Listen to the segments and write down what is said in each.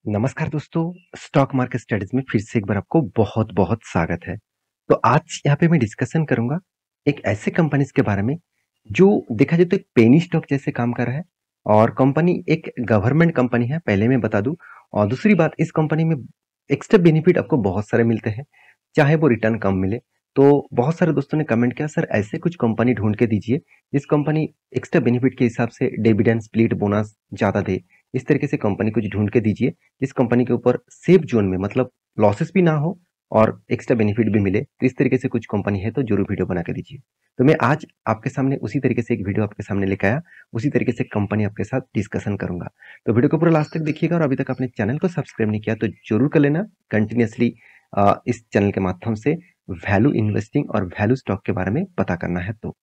नमस्कार दोस्तों, stock market studies में फिर से एक बार आपको बहुत-बहुत स्वागत है। तो आज यहाँ पे मैं डिस्कशन करूँगा एक ऐसे कंपनीज़ के बारे में जो देखा जाए तो एक पेनी स्टॉक जैसे काम कर रहा है और कंपनी एक गवर्नमेंट कंपनी है, पहले मैं बता दूँ। और दूसरी बात, इस कंपनी में एक्स्ट्रा बेनिफिट आपको बहुत सारे मिलते हैं, चाहे वो रिटर्न कम मिले। तो बहुत सारे दोस्तों ने कमेंट किया, सर ऐसे कुछ कंपनी ढूँढ के दीजिए जिस कंपनी एक्स्ट्रा बेनिफिट के हिसाब से डिविडेंड, स्प्लिट, बोनस ज़्यादा दे। इस तरीके से कंपनी कुछ ढूँढ के दीजिए इस कंपनी के ऊपर सेफ जोन में, मतलब लॉसेस भी ना हो और एक्स्ट्रा बेनिफिट भी मिले। तो इस तरीके से कुछ कंपनी है तो जरूर वीडियो बना के दीजिए। तो मैं आज आपके सामने उसी तरीके से एक वीडियो आपके सामने लेकर आया, उसी तरीके से कंपनी आपके साथ डिस्कशन करूंगा। तो वीडियो को पूरा लास्ट तक देखिएगा और अभी तक आपने चैनल को सब्सक्राइब नहीं किया तो जरूर कर लेना। कंटिन्यूसली इस चैनल के माध्यम से वैल्यू इन्वेस्टिंग और वैल्यू स्टॉक के बारे में पता करना है। तो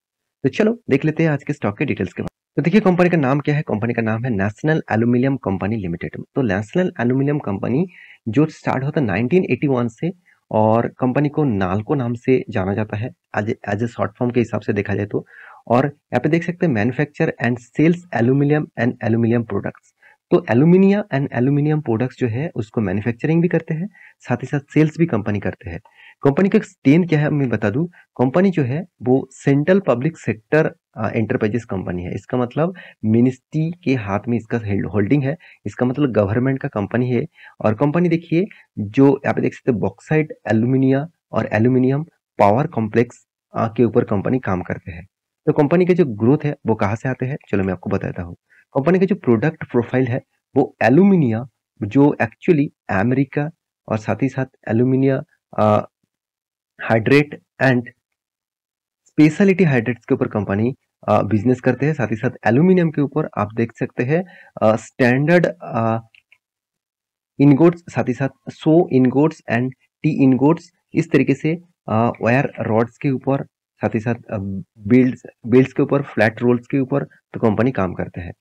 चलो देख लेते हैं आज के स्टॉक के डिटेल्स के बारे में। तो देखिए कंपनी का नाम क्या है। कंपनी का नाम है नेशनल एल्यूमिनियम कंपनी लिमिटेड। तो नेशनल एल्यूमिनियम कंपनी जो स्टार्ट होता है 1981 से और कंपनी को नाल्को नाम से जाना जाता है एज ए शॉर्ट फॉर्म के हिसाब से देखा जाए तो। और यहाँ पे देख सकते हैं manufacture and sales aluminium and aluminium products. तो एल्यूमिनिया एंड एल्यूमिनियम प्रोडक्ट्स जो है उसको मैन्युफैक्चरिंग भी करते हैं, साथ ही साथ सेल्स भी कंपनी करते हैं। कंपनी का स्टेन क्या है मैं बता दूं। कंपनी जो है वो central public sector enterprises company है। इसका मतलब मिनिस्ट्री के हाथ में इसका होल्डिंग है। इसका मतलब गवर्नमेंट का कंपनी है। और कंपनी देखिए जो यहाँ पे देख सकते हैं बॉक्साइट, एल्यूमिनिया और एल्यूमिनियम पावर कॉम्प्लेक्स के ऊपर कंपनी काम करते हैं। तो कंपनी के जो ग्रोथ है वो कहाँ से आते हैं, चलो मैं आपको बताता हूँ। कंपनी का जो प्रोडक्ट प्रोफाइल है वो एल्यूमिनिया, जो एक्चुअली अमेरिका और साथ ही साथ alumina hydrate and speciality hydrates के ऊपर कंपनी बिजनेस करते हैं। साथ ही साथ एल्यूमिनियम के ऊपर आप देख सकते हैं स्टैंडर्ड इनगोट्स, साथ ही साथ सो इनगोट्स एंड टी इनगोट्स, इस तरीके से वायर रॉड्स के ऊपर, साथ ही साथ बिल्ड्स बिल्ड्स के ऊपर, फ्लैट रोल्स के ऊपर तो कंपनी काम करते हैं।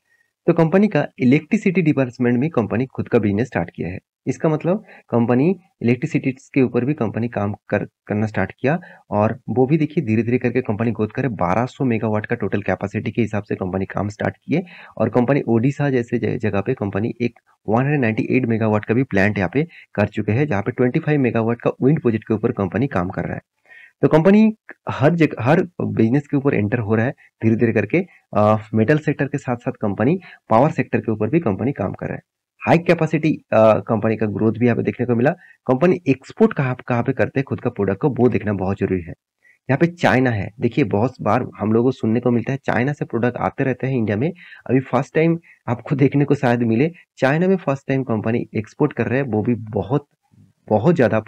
तो कंपनी का इलेक्ट्रिसिटी डिपार्टमेंट में कंपनी खुद का बिजनेस स्टार्ट किया है। इसका मतलब कंपनी इलेक्ट्रिसिटी के ऊपर भी कंपनी काम करना स्टार्ट किया। और वो भी देखिए धीरे धीरे करके कंपनी ग्रोथ करे। 1200 मेगावाट का टोटल कैपेसिटी के हिसाब से कंपनी काम स्टार्ट किए। और कंपनी ओडिशा जैसे जगह पे कंपनी एक 198 मेगावाट का भी प्लांट यहाँ पे कर चुके हैं, जहाँ पे 25 मेगावाट का विंड प्रोजेक्ट के ऊपर कंपनी काम कर रहा है। तो कंपनी हर जगह हर बिजनेस के ऊपर एंटर हो रहा है धीरे धीरे करके। मेटल सेक्टर के साथ साथ कंपनी पावर सेक्टर के ऊपर भी कंपनी काम कर रहा है। हाई कैपेसिटी कंपनी का ग्रोथ भी यहाँ पे देखने को मिला। कंपनी एक्सपोर्ट कहाँ पे करते हैं खुद का प्रोडक्ट को, वो देखना बहुत जरूरी है। यहाँ पे चाइना है, देखिए बहुत बार हम लोगों को सुनने को मिलता है चाइना से प्रोडक्ट आते रहते हैं इंडिया में। अभी फर्स्ट टाइम आपको देखने को शायद मिले, चाइना में फर्स्ट टाइम कंपनी एक्सपोर्ट कर रहे हैं, वो भी बहुत बहुत ज्यादा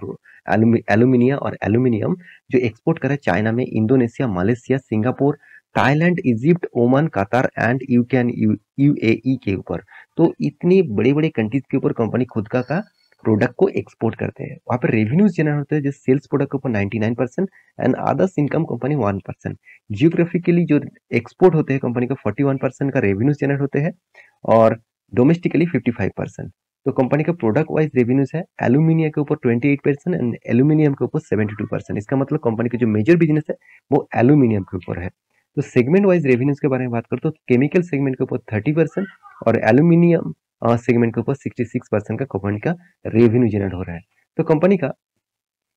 एल्यूमिनिया और एल्यूमिनियम जो एक्सपोर्ट कर रहे हैं चाइना में, Indonesia, Malaysia, Singapore, Thailand, Egypt, Oman, कतार एंड यूएई के ऊपर। तो इतनी बड़े बड़े कंट्रीज के ऊपर कंपनी खुद का प्रोडक्ट को एक्सपोर्ट करते हैं। वहां पर रेवेन्यूज जनरेट होते हैं, जैसे सेल्स प्रोडक्ट के ऊपर 99% and others income company 1%। Geographically जो एक्सपोर्ट होते हैं कंपनी का 41% का रेवेन्यूज जनरेट होते हैं और डोमेस्टिकली 55%। तो कंपनी का प्रोडक्ट वाइज रेवेन्यूज है एल्यूमिनिया के ऊपर 28% एंड एल्यूमिनियम के ऊपर 72%। इसका मतलब कंपनी का जो मेजर बिजनेस है वो एल्यूमिनियम के ऊपर है। तो सेगमेंट वाइज रेवेन्यूज के बारे में बात करते तो केमिकल सेगमेंट के ऊपर 30% और एल्यूमिनियम सेगमेंट के ऊपर 66% का कंपनी का रेवेन्यू जनरेट हो रहा है। तो कंपनी का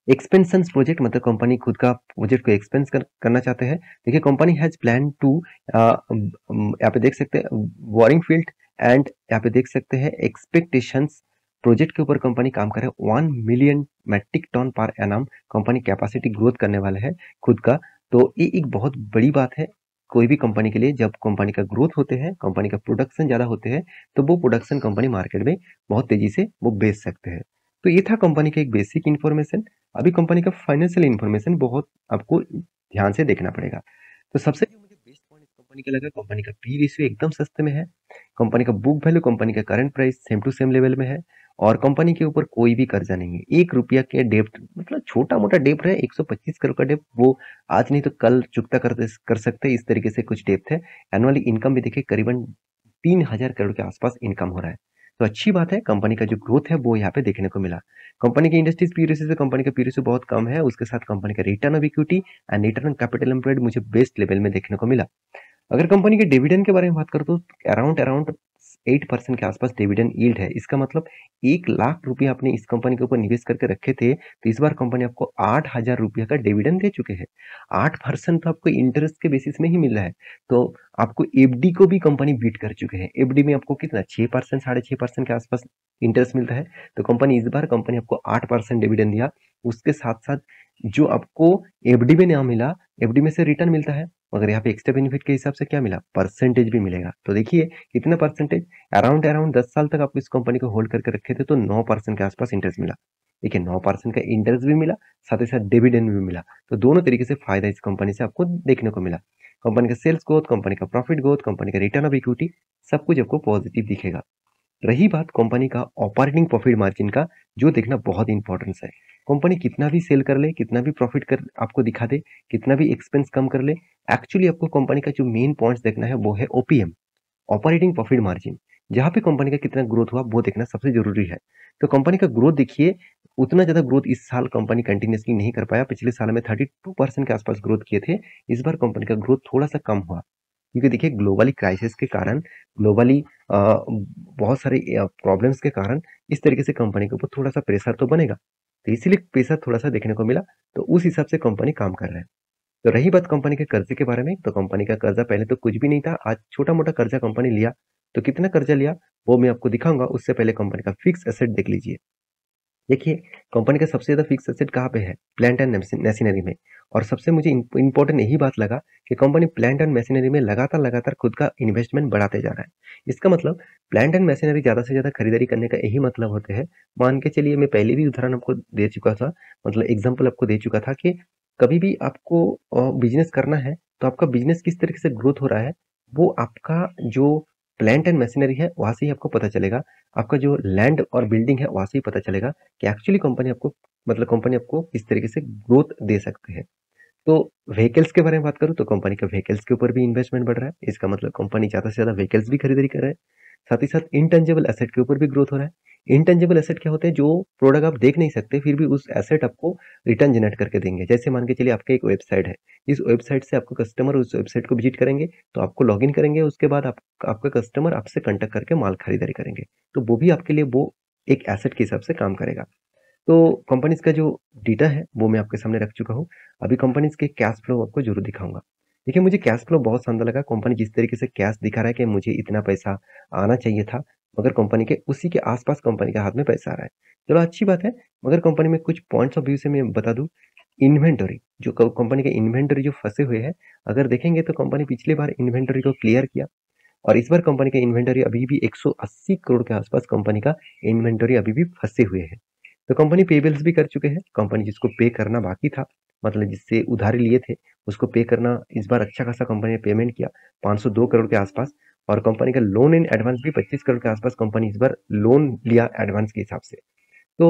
एक्सपेंशन प्रोजेक्ट, मतलब कंपनी खुद का प्रोजेक्ट को एक्सपेंस करना चाहते हैं। देखिए कंपनी हैज प्लान टू, यहाँ पे देख सकते हैं बोरिंग फील्ड एंड यहाँ पे देख सकते हैं एक्सपेक्टेशंस प्रोजेक्ट के ऊपर कंपनी काम कर रहा है। 1 मिलियन मैट्रिक टन पर एनम कंपनी कैपेसिटी ग्रोथ करने वाला है खुद का। तो ये एक बहुत बड़ी बात है कोई भी कंपनी के लिए। जब कंपनी का ग्रोथ होते हैं, कंपनी का प्रोडक्शन ज्यादा होते हैं, तो वो प्रोडक्शन कंपनी मार्केट में बहुत तेजी से वो बेच सकते हैं। तो ये था कंपनी का एक बेसिक इन्फॉर्मेशन। अभी कंपनी का फाइनेंशियल इन्फॉर्मेशन बहुत आपको ध्यान से देखना पड़ेगा। तो सबसे जो मुझे बेस्ट पॉइंट इस कंपनी का लगा, कंपनी का पी रेशियो एकदम सस्ते में है। कंपनी का बुक वैल्यू, कंपनी का current price same to same level में है। और कंपनी के ऊपर कोई भी कर्जा नहीं है। 1 रुपया के डेप्ट, मतलब छोटा मोटा डेप्ट है, 125 करोड़ का डेप्ट, वो आज नहीं तो कल चुकता कर सकते हैं, इस तरीके से कुछ डेप्ट है। एनुअली इनकम भी देखिए करीबन 3000 करोड़ के आसपास इनकम हो रहा है। तो अच्छी बात है, कंपनी का जो ग्रोथ है वो यहाँ पे देखने को मिला। कंपनी की इंडस्ट्रीज पी रेशियो से कंपनी का पी रेशियो बहुत कम है। उसके साथ कंपनी का return of equity and return on capital employed मुझे बेस्ट लेवल में देखने को मिला। अगर कंपनी के डिविडेंड के बारे में बात करूँ तो अराउंड 8% के आसपास डिविडेंड यील्ड है। इसका मतलब 1,00,000 आपने इस कंपनी के ऊपर निवेश करके रखे थे, तो इस बार कंपनी आपको 8,000 रुपया का डिविडेंड दे चुके हैं। 8% तो आपको इंटरेस्ट के बेसिस में ही मिल रहा है। तो आपको एफडी को भी कंपनी बीट कर चुके हैं। एफडी में आपको कितना 6%, 6.5% के आसपास इंटरेस्ट मिलता है। तो कंपनी आपको 8% डिविडेंड दिया। उसके साथ-साथ जो आपको एफडी में ना मिला, एफडी में से रिटर्न मिलता है, मगर यहाँ पे एक्स्ट्रा बेनिफिट के हिसाब से क्या मिला, परसेंटेज भी मिलेगा। तो देखिए कितना परसेंटेज, अराउंड 10 साल तक आप इस कंपनी को होल्ड करके रखे थे तो 9% के आसपास इंटरेस्ट मिला। देखिए 9% का इंटरेस्ट भी मिला, साथ ही साथ डिविडेंड भी मिला। तो दोनों तरीके से फायदा इस कंपनी से आपको देखने को मिला। कंपनी का सेल्स ग्रोथ, कंपनी का प्रॉफिट ग्रोथ, कंपनी का रिटर्न ऑफ इक्विटी, सब कुछ आपको पॉजिटिव दिखेगा। रही बात कंपनी का ऑपरेटिंग प्रॉफिट मार्जिन का, जो देखना बहुत इंपॉर्टेंस है। कंपनी कितना भी सेल कर ले, कितना भी प्रॉफिट कर आपको दिखा दे, कितना भी एक्सपेंस कम कर ले, एक्चुअली आपको कंपनी का जो मेन पॉइंट्स देखना है वो है ओपीएम, ऑपरेटिंग प्रॉफिट मार्जिन। जहाँ पे कंपनी का कितना ग्रोथ हुआ वो देखना सबसे जरूरी है। तो कंपनी का ग्रोथ देखिए, उतना ज्यादा ग्रोथ इस साल कंपनी कंटिन्यूसली नहीं कर पाया। पिछले साल में 32% के आसपास ग्रोथ किए थे। इस बार कंपनी का ग्रोथ थोड़ा सा कम हुआ, क्योंकि देखिए ग्लोबली क्राइसिस के कारण, ग्लोबली बहुत सारे प्रॉब्लम्स के कारण इस तरीके से कंपनी के ऊपर थोड़ा सा प्रेशर तो बनेगा। तो इसीलिए प्रेशर थोड़ा सा देखने को मिला, तो उस हिसाब से कंपनी काम कर रहा है। तो रही बात कंपनी के कर्जे के बारे में, तो कंपनी का कर्जा पहले तो कुछ भी नहीं था, आज छोटा मोटा कर्जा कंपनी लिया। तो कितना कर्जा लिया वो मैं आपको दिखाऊंगा, उससे पहले कंपनी का फिक्स एसेट देख लीजिए। देखिए कंपनी का सबसे ज्यादा फिक्स एसेट कहाँ पे है, प्लांट एंड मशीनरी में। और सबसे मुझे इंपॉर्टेंट यही बात लगा कि कंपनी प्लांट एंड मशीनरी में लगातार खुद का इन्वेस्टमेंट बढ़ाते जा रहा है। इसका मतलब प्लांट एंड मशीनरी ज्यादा से ज्यादा खरीदारी करने का यही मतलब होते हैं। मान के चलिए, मैं पहले भी उदाहरण आपको दे चुका था, मतलब एग्जाम्पल आपको दे चुका था कि कभी भी आपको बिजनेस करना है तो आपका बिजनेस किस तरीके से ग्रोथ हो रहा है, वो आपका जो प्लांट एंड मशीनरी है वहां से ही आपको पता चलेगा। आपका जो लैंड और बिल्डिंग है वहां से ही पता चलेगा कि एक्चुअली कंपनी आपको किस तरीके से ग्रोथ दे सकते हैं। तो व्हीकल्स के बारे में बात करूं तो कंपनी का व्हीकल्स के ऊपर भी इन्वेस्टमेंट बढ़ रहा है। इसका मतलब कंपनी ज्यादा से ज्यादा व्हीकल्स भी खरीदारी कर रहा है। साथ ही साथ इंटेंजिबल एसेट के ऊपर भी ग्रोथ हो रहा है। इंटेंजिबल एसेट क्या होते हैं, जो प्रोडक्ट आप देख नहीं सकते फिर भी उस एसेट आपको रिटर्न जनरेट करके देंगे। जैसे मान के चलिए आपका एक वेबसाइट है, इस वेबसाइट से आपको कस्टमर उस वेबसाइट को विजिट करेंगे, तो आपको लॉगिन करेंगे, उसके बाद आपका कस्टमर आपसे कांटेक्ट करके माल खरीदारी करेंगे। तो वो भी आपके लिए वो एक एसेट के हिसाब से काम करेगा। तो कंपनीज का जो डेटा है वो मैं आपके सामने रख चुका हूँ। अभी कंपनीज के कैश फ्लो आपको जरूर दिखाऊंगा। देखिए मुझे कैश फ्लो बहुत शानदार लगा। कंपनी जिस तरीके से कैश दिखा रहा है कि मुझे इतना पैसा आना चाहिए था, मगर कंपनी के उसी के आसपास कंपनी के हाथ में पैसा आ रहा है। चलो अच्छी बात है। मगर कंपनी में कुछ पॉइंट्स ऑफ व्यू से मैं बता दूं, इन्वेंटरी जो कंपनी के इन्वेंटरी जो फंसे हुए हैं, अगर देखेंगे तो कंपनी पिछली बार इन्वेंटरी को क्लियर किया, और इस बार कंपनी का इन्वेंटरी अभी भी 180 करोड़ के आसपास कंपनी का इन्वेंटरी अभी भी फंसे हुए है। तो कंपनी पेबल्स भी कर चुके हैं। कंपनी जिसको पे करना बाकी था, मतलब जिससे उधारी लिए थे, उसको पे करना इस बार अच्छा खासा कंपनी ने पेमेंट किया, 502 करोड़ के आसपास। और कंपनी का लोन इन एडवांस भी 25 करोड़ के आसपास कंपनी इस बार लोन लिया एडवांस के हिसाब से। तो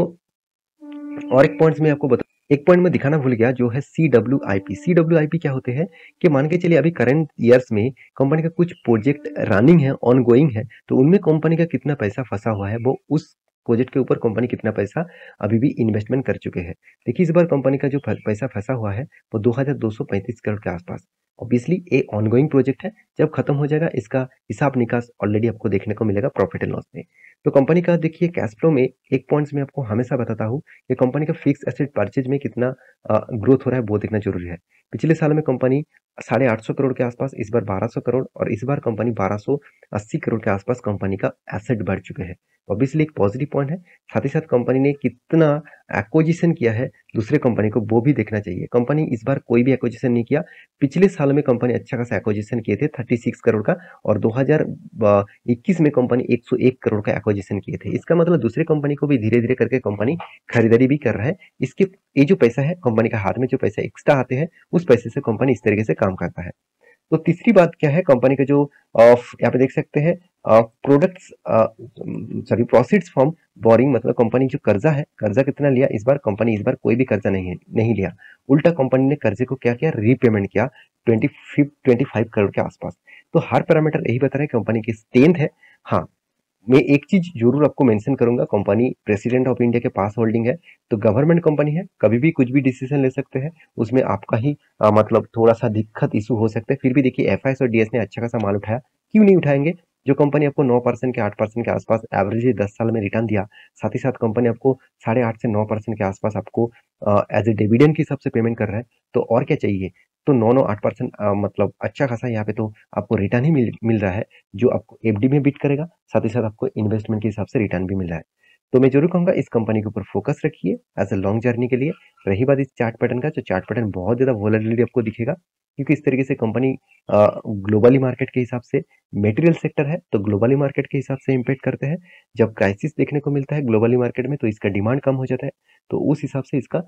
और एक पॉइंट मैं आपको बता, एक पॉइंट में दिखाना भूल गया, जो है CWIP। CWIP क्या होते हैं कि मान के चलिए अभी करंट ईयर्स में कंपनी का कुछ प्रोजेक्ट रनिंग है, ऑन गोइंग है, तो उनमें कंपनी का कितना पैसा फंसा हुआ है, वो उस प्रोजेक्ट के ऊपर कंपनी कितना पैसा अभी भी इन्वेस्टमेंट कर चुके हैं। देखिए इस बार कंपनी का जो पैसा फंसा हुआ है वो 2235 करोड़ के आसपास। ऑब्वियसली ये ऑनगोइंग प्रोजेक्ट है, जब खत्म हो जाएगा इसका हिसाब निकास ऑलरेडी आपको देखने को मिलेगा प्रॉफिट एंड लॉस में। तो कंपनी का देखिए कैश फ्लो में एक पॉइंट्स मैं आपको हमेशा बताता हूँ कि कंपनी का फिक्स एसेट परचेज में कितना ग्रोथ हो रहा है वो देखना जरूरी है। पिछले साल में कंपनी 850 करोड़ के आसपास, इस बार 1200 करोड़, और इस बार कंपनी 1280 करोड़ के आसपास कंपनी का एसेट बढ़ चुके हैं। ऑब्वियसली एक पॉजिटिव पॉइंट है। साथ ही साथ कंपनी ने कितना एक्विजिशन किया है दूसरे कंपनी को, वो भी देखना चाहिए। कंपनी इस बार कोई भी एक्विजिशन नहीं किया। पिछले साल में कंपनी अच्छा खासा एक्विजिशन किए थे 36 करोड़ का, और 2021 में कंपनी 101 करोड़ का एक्विजिशन किए थे। इसका मतलब दूसरे कंपनी को भी धीरे धीरे करके कंपनी खरीदारी भी कर रहा है। इसके ये जो पैसा है कंपनी का हाथ में, जो पैसा एक्स्ट्रा आते हैं उस पैसे से कंपनी इस तरीके से काम करता है। तो तीसरी बात क्या है, कंपनी का जो यहाँ पे देख सकते हैं products, sorry proceeds from boring, मतलब कंपनी जो कर्जा है, कर्जा कितना लिया इस बार, कंपनी इस बार कोई भी कर्जा नहीं लिया। उल्टा कंपनी ने कर्जे को क्या किया, रीपेमेंट किया 25 करोड़ के आसपास। तो हर पैरामीटर यही बता रहा है कंपनी की स्ट्रेंथ है। हाँ, मैं एक चीज जरूर आपको मेंशन करूंगा, कंपनी प्रेसिडेंट ऑफ इंडिया के पास होल्डिंग है, तो गवर्नमेंट कंपनी है, कभी भी कुछ भी डिसीजन ले सकते हैं। उसमें आपका ही मतलब थोड़ा सा दिक्कत इशू हो सकता है। फिर भी देखिए एफआईएस और डीएस ने अच्छा खासा माल उठाया, क्यों नहीं उठाएंगे। जो कंपनी आपको 9% के 8% के आसपास एवरेज 10 साल में रिटर्न दिया, साथ ही साथ कंपनी आपको 8.5 से 9% के आसपास आपको एज ए डिविडेंड के हिसाब से पेमेंट कर रहा है, तो और क्या चाहिए। तो 9-9 8% मतलब अच्छा खासा यहाँ पे तो आपको रिटर्न ही मिल रहा है, जो आपको एफडी में बीट करेगा, साथ ही साथ आपको इन्वेस्टमेंट के हिसाब से रिटर्न भी मिल रहा है। तो मैं जरूर कहूंगा इस कंपनी के ऊपर फोकस रखिए एज अ लॉन्ग जर्नी के लिए। रही बात इस चार्ट पैटर्न का, जो चार्ट पैटर्न बहुत ज्यादा वोलेटिलिटी आपको दिखेगा, क्योंकि इस तरीके से कंपनी ग्लोबली मार्केट के हिसाब से, मटेरियल सेक्टर है तो ग्लोबली मार्केट के हिसाब से इम्पेक्ट करते हैं। जब क्राइसिस देखने को मिलता है ग्लोबली मार्केट में, तो इसका डिमांड कम हो जाता है, तो उस हिसाब से इसका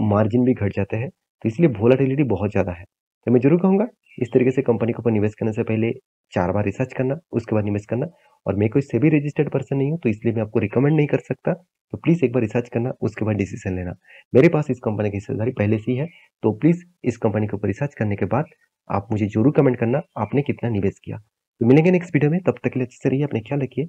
मार्जिन भी घट जाते हैं, तो इसलिए वोलेटिलिटी बहुत ज्यादा है। तो मैं जरूर कहूंगा इस तरीके से कंपनी के ऊपर निवेश करने से पहले 4 बार रिसर्च करना, उसके बाद निवेश करना। और मैं कोई सेबी रजिस्टर्ड पर्सन नहीं हूँ, तो इसलिए मैं आपको रिकमेंड नहीं कर सकता, तो प्लीज एक बार रिसर्च करना, उसके बाद डिसीजन लेना। मेरे पास इस कंपनी की हिस्सेदारी पहले से ही है, तो प्लीज इस कंपनी के ऊपर रिसर्च करने के बाद आप मुझे जरूर कमेंट करना आपने कितना निवेश किया। तो मिलेंगे नेक्स्ट वीडियो में, तब तक के लिए अच्छे से रहिए, अपने ख्याल रखिए।